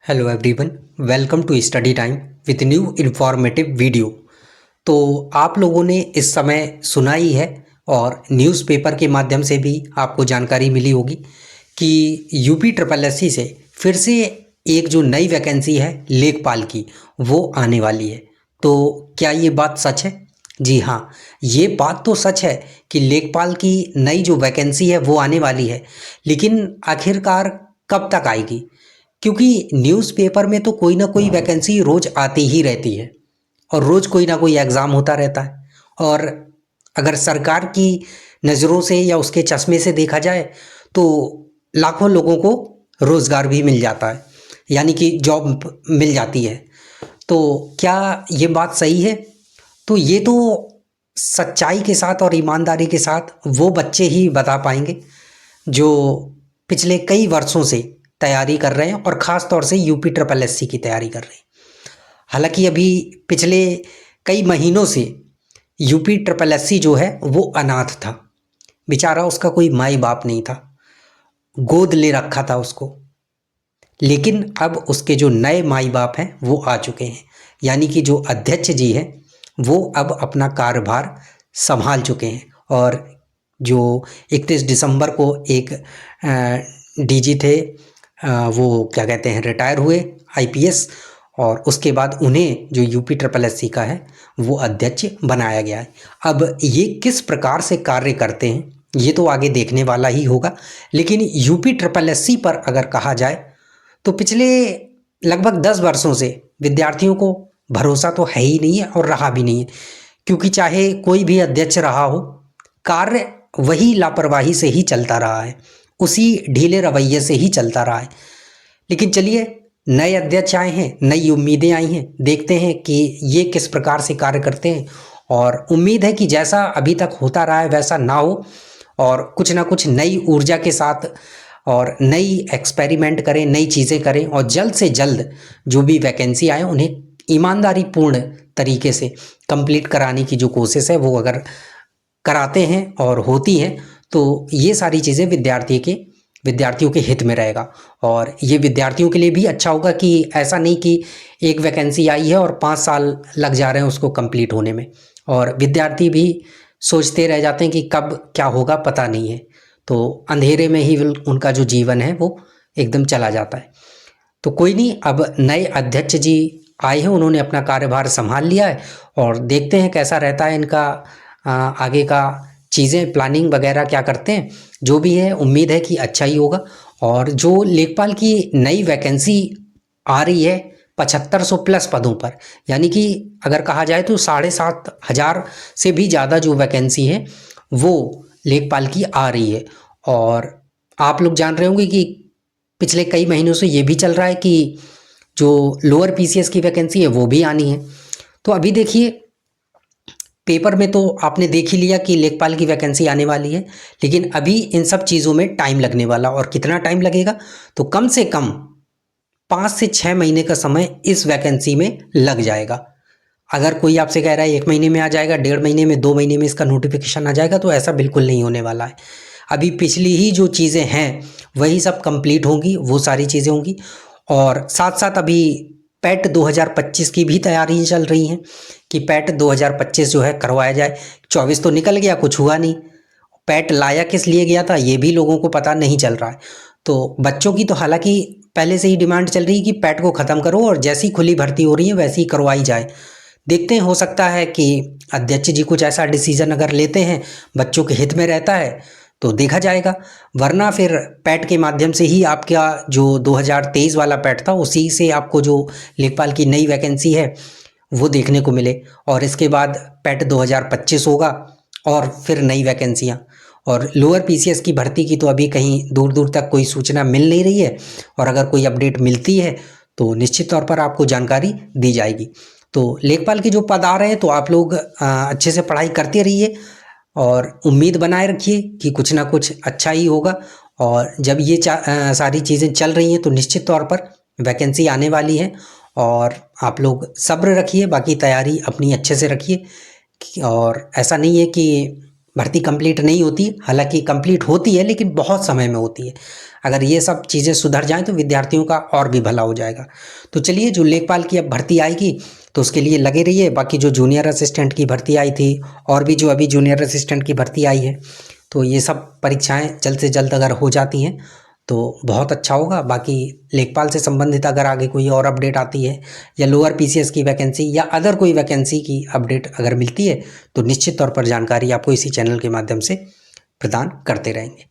Hello everyone, welcome to study time with new informative video. तो आप लोगों ने इस समय सुना ही है और न्यूज़पेपर के माध्यम से भी आपको जानकारी मिली होगी कि यूपी ट्रिपल एससी से फिर से एक जो नई वैकेंसी है लेखपाल की वो आने वाली है। तो क्या ये बात सच है? जी हाँ, ये बात तो सच है कि लेखपाल की नई जो वैकेंसी है वो आने वाली है, लेकिन आखिरकार कब तक आएगी? क्योंकि न्यूज़पेपर में तो कोई ना कोई वैकेंसी रोज आती ही रहती है और रोज कोई ना कोई एग्ज़ाम होता रहता है। और अगर सरकार की नज़रों से या उसके चश्मे से देखा जाए तो लाखों लोगों को रोज़गार भी मिल जाता है, यानी कि जॉब मिल जाती है। तो क्या ये बात सही है? तो ये तो सच्चाई के साथ और ईमानदारी के साथ वो बच्चे ही बता पाएंगे जो पिछले कई वर्षों से तैयारी कर रहे हैं और ख़ास तौर से यूपी ट्रिपल एससी की तैयारी कर रहे हैं। हालांकि अभी पिछले कई महीनों से यूपी ट्रिपल एससी जो है वो अनाथ था। बेचारा, उसका कोई माई बाप नहीं था, गोद ले रखा था उसको। लेकिन अब उसके जो नए माई बाप हैं वो आ चुके हैं, यानी कि जो अध्यक्ष जी हैं वो अब अपना कार्यभार संभाल चुके हैं। और जो 31 दिसंबर को एक डीजी थे, वो क्या कहते हैं, रिटायर हुए आईपीएस, और उसके बाद उन्हें जो यूपी ट्रिपल एससी का है वो अध्यक्ष बनाया गया है। अब ये किस प्रकार से कार्य करते हैं ये तो आगे देखने वाला ही होगा, लेकिन यूपी ट्रिपल एससी पर अगर कहा जाए तो पिछले लगभग 10 वर्षों से विद्यार्थियों को भरोसा तो है ही नहीं है और रहा भी नहीं है। क्योंकि चाहे कोई भी अध्यक्ष रहा हो, कार्य वही लापरवाही से ही चलता रहा है, उसी ढीले रवैये से ही चलता रहा है। लेकिन चलिए, नए अध्यक्ष आए हैं, नई उम्मीदें आई हैं, देखते हैं कि ये किस प्रकार से कार्य करते हैं। और उम्मीद है कि जैसा अभी तक होता रहा है वैसा ना हो और कुछ ना कुछ नई ऊर्जा के साथ और नई एक्सपेरिमेंट करें, नई चीज़ें करें और जल्द से जल्द जो भी वैकेंसी आए उन्हें ईमानदारी पूर्ण तरीके से कंप्लीट कराने की जो कोशिश है वो अगर कराते हैं और होती हैं तो ये सारी चीज़ें विद्यार्थियों के हित में रहेगा। और ये विद्यार्थियों के लिए भी अच्छा होगा कि ऐसा नहीं कि एक वैकेंसी आई है और 5 साल लग जा रहे हैं उसको कंप्लीट होने में, और विद्यार्थी भी सोचते रह जाते हैं कि कब क्या होगा पता नहीं है। तो अंधेरे में ही उनका जो जीवन है वो एकदम चला जाता है। तो कोई नहीं, अब नए अध्यक्ष जी आए हैं, उन्होंने अपना कार्यभार संभाल लिया है और देखते हैं कैसा रहता है इनका आगे का चीज़ें, प्लानिंग वगैरह क्या करते हैं। जो भी है उम्मीद है कि अच्छा ही होगा। और जो लेखपाल की नई वैकेंसी आ रही है 7500 प्लस पदों पर, यानी कि अगर कहा जाए तो 7500 से भी ज़्यादा जो वैकेंसी है वो लेखपाल की आ रही है। और आप लोग जान रहे होंगे कि पिछले कई महीनों से ये भी चल रहा है कि जो लोअर पीसीएस की वैकेंसी है वो भी आनी है। तो अभी देखिए, पेपर में तो आपने देख ही लिया कि लेखपाल की वैकेंसी आने वाली है, लेकिन अभी इन सब चीज़ों में टाइम लगने वाला। और कितना टाइम लगेगा? तो कम से कम 5 से 6 महीने का समय इस वैकेंसी में लग जाएगा। अगर कोई आपसे कह रहा है 1 महीने में आ जाएगा, 1.5 महीने में, 2 महीने में इसका नोटिफिकेशन आ जाएगा, तो ऐसा बिल्कुल नहीं होने वाला है। अभी पिछली ही जो चीज़ें हैं वही सब कंप्लीट होंगी, वो सारी चीज़ें होंगी। और साथ साथ अभी पैट 2025 की भी तैयारी चल रही हैं कि पैट 2025 जो है करवाया जाए। 24 तो निकल गया, कुछ हुआ नहीं। पैट लाया किस लिए गया था ये भी लोगों को पता नहीं चल रहा है। तो बच्चों की तो हालांकि पहले से ही डिमांड चल रही है कि पैट को ख़त्म करो और जैसी खुली भर्ती हो रही है वैसी ही करवाई जाए। देखते हैं, हो सकता है कि अध्यक्ष जी कुछ ऐसा डिसीजन अगर लेते हैं बच्चों के हित में रहता है तो देखा जाएगा, वरना फिर पैट के माध्यम से ही आपका जो 2023 वाला पैट था उसी से आपको जो लेखपाल की नई वैकेंसी है वो देखने को मिले। और इसके बाद पैट 2025 होगा और फिर नई वैकेंसियाँ। और लोअर पीसीएस की भर्ती की तो अभी कहीं दूर दूर तक कोई सूचना मिल नहीं रही है, और अगर कोई अपडेट मिलती है तो निश्चित तौर पर आपको जानकारी दी जाएगी। तो लेखपाल के जो पद आ रहे हैं तो आप लोग अच्छे से पढ़ाई करते रहिए और उम्मीद बनाए रखिए कि कुछ ना कुछ अच्छा ही होगा। और जब ये सारी चीज़ें चल रही हैं तो निश्चित तौर पर वैकेंसी आने वाली है, और आप लोग सब्र रखिए, बाकी तैयारी अपनी अच्छे से रखिए। और ऐसा नहीं है कि भर्ती कंप्लीट नहीं होती, हालांकि कंप्लीट होती है लेकिन बहुत समय में होती है। अगर ये सब चीज़ें सुधर जाएं तो विद्यार्थियों का और भी भला हो जाएगा। तो चलिए, जो लेखपाल की अब भर्ती आएगी तो उसके लिए लगे रहिए। बाकी जो जूनियर असिस्टेंट की भर्ती आई थी और भी जो अभी जूनियर असिस्टेंट की भर्ती आई है, तो ये सब परीक्षाएं जल्द से जल्द अगर हो जाती हैं तो बहुत अच्छा होगा। बाकी लेखपाल से संबंधित अगर आगे कोई और अपडेट आती है या लोअर पीसीएस की वैकेंसी या अदर कोई वैकेंसी की अपडेट अगर मिलती है तो निश्चित तौर पर जानकारी आपको इसी चैनल के माध्यम से प्रदान करते रहेंगे।